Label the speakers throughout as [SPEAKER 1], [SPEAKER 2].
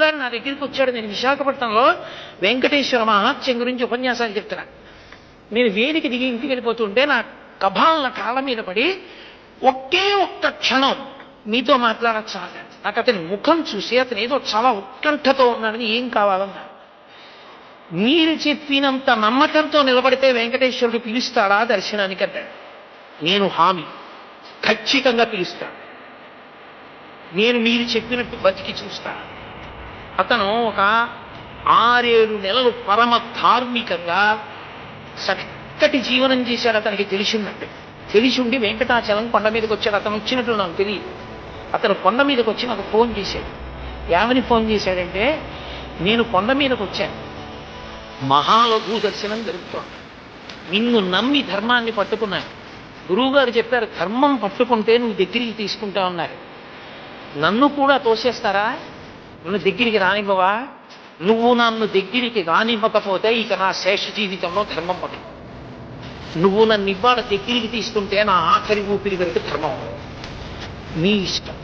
[SPEAKER 1] తెల్లారి నా దగ్గరికి వచ్చాడు. నేను విశాఖపట్నంలో వెంకటేశ్వర మహాత్యం గురించి ఉపన్యాసాలు చెప్తున్నా. నేను వేదిక దిగి ఇంటికి వెళ్ళిపోతుంటే నా కభాలన కాళ్ళ మీద పడి ఒకే ఒక్క క్షణం మీతో మాట్లాడచ్చా, నాకు అతని ముఖం చూసి అతను ఏదో చాలా ఉత్కంఠతో ఉన్నాడని, ఏం కావాలన్నా మీరు చెప్పినంత నమ్మకంతో నిలబడితే వెంకటేశ్వరుడు పిలుస్తాడా దర్శనానికి అన్నాడు. నేను హామీ, ఖచ్చితంగా పిలుస్తాను, నేను మీరు చెప్పినట్టు బతికి చూస్తా. అతను ఒక 6-7 నెలలు పరమ ధార్మికంగా చక్కటి జీవనం చేశాడు. అతనికి తెలిసిండి వెంకటాచలం కొండ మీదకి వచ్చాడు. అతను వచ్చినట్లు నాకు తెలియదు. అతను కొండ మీదకి వచ్చి నాకు ఫోన్ చేశాడు. ఏమని ఫోన్ చేశాడంటే, నేను కొండ మీదకి వచ్చాను, మహాలఘు దర్శనం జరుగుతోంది, నిన్ను నమ్మి ధర్మాన్ని పట్టుకున్నాను. గురువుగారు చెప్పారు, ధర్మం పట్టుకుంటే నువ్వు దగ్గరికి తీసుకుంటా ఉన్నారు. నన్ను కూడా తోసేస్తారా? నన్ను దగ్గరికి రానివ్వవా? నువ్వు నన్ను దగ్గరికి రానివ్వకపోతే ఇక నా శేష జీవితంలో ధర్మం పట్టు. నువ్వు నన్ను ఇవాళ దగ్గరికి తీసుకుంటే నా ఆఖరి ఊపిరి వరకు ధర్మం, నీ ఇష్టం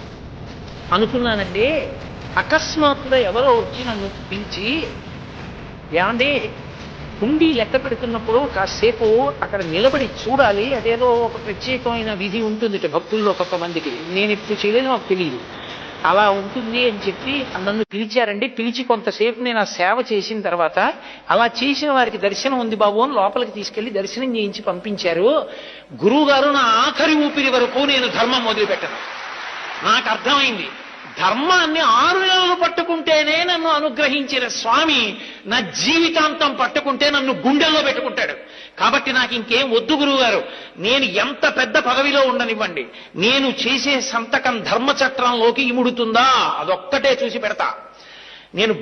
[SPEAKER 1] అనుకున్నానండి. అకస్మాత్తుగా ఎవరో వచ్చి నన్ను పిలిచి, ఏమండి హుండీ లెక్క పెడుతున్నప్పుడు కాసేపు అక్కడ నిలబడి చూడాలి, అదేదో ఒక ప్రత్యేకమైన విధి ఉంటుంది భక్తుల్లో కొంతమందికి, నేను ఇప్పుడు చేయలేదు, నాకు తెలియదు, అలా ఉంటుంది అని చెప్పి నన్ను పిలిచారండి. పిలిచి కొంతసేపు నేను ఆ సేవ చేసిన తర్వాత, అలా చేసిన వారికి దర్శనం ఉంది బాబు అని లోపలికి తీసుకెళ్లి దర్శనం చేయించి పంపించారు. గురువు గారు నా ఆఖరి ఊపిరి వరకు నేను ధర్మం మొదలుపెట్టాను. నాకు అర్థమైంది, ధర్మాన్ని 6 నెలలు పట్టుకుంటేనే నన్ను అనుగ్రహించిన స్వామి నా జీవితాంతం పట్టుకుంటే నన్ను గుండెల్లో పెట్టుకుంటాడు. కాబట్టి నాకు ఇంకేం వద్దు గురువు గారు, నేను ఎంత పెద్ద పదవిలో ఉండనివ్వండి, నేను చేసే సంతకం ధర్మచక్రంలోకి ఇముడుతుందా అదొక్కటే చూసి పెడతా. నేను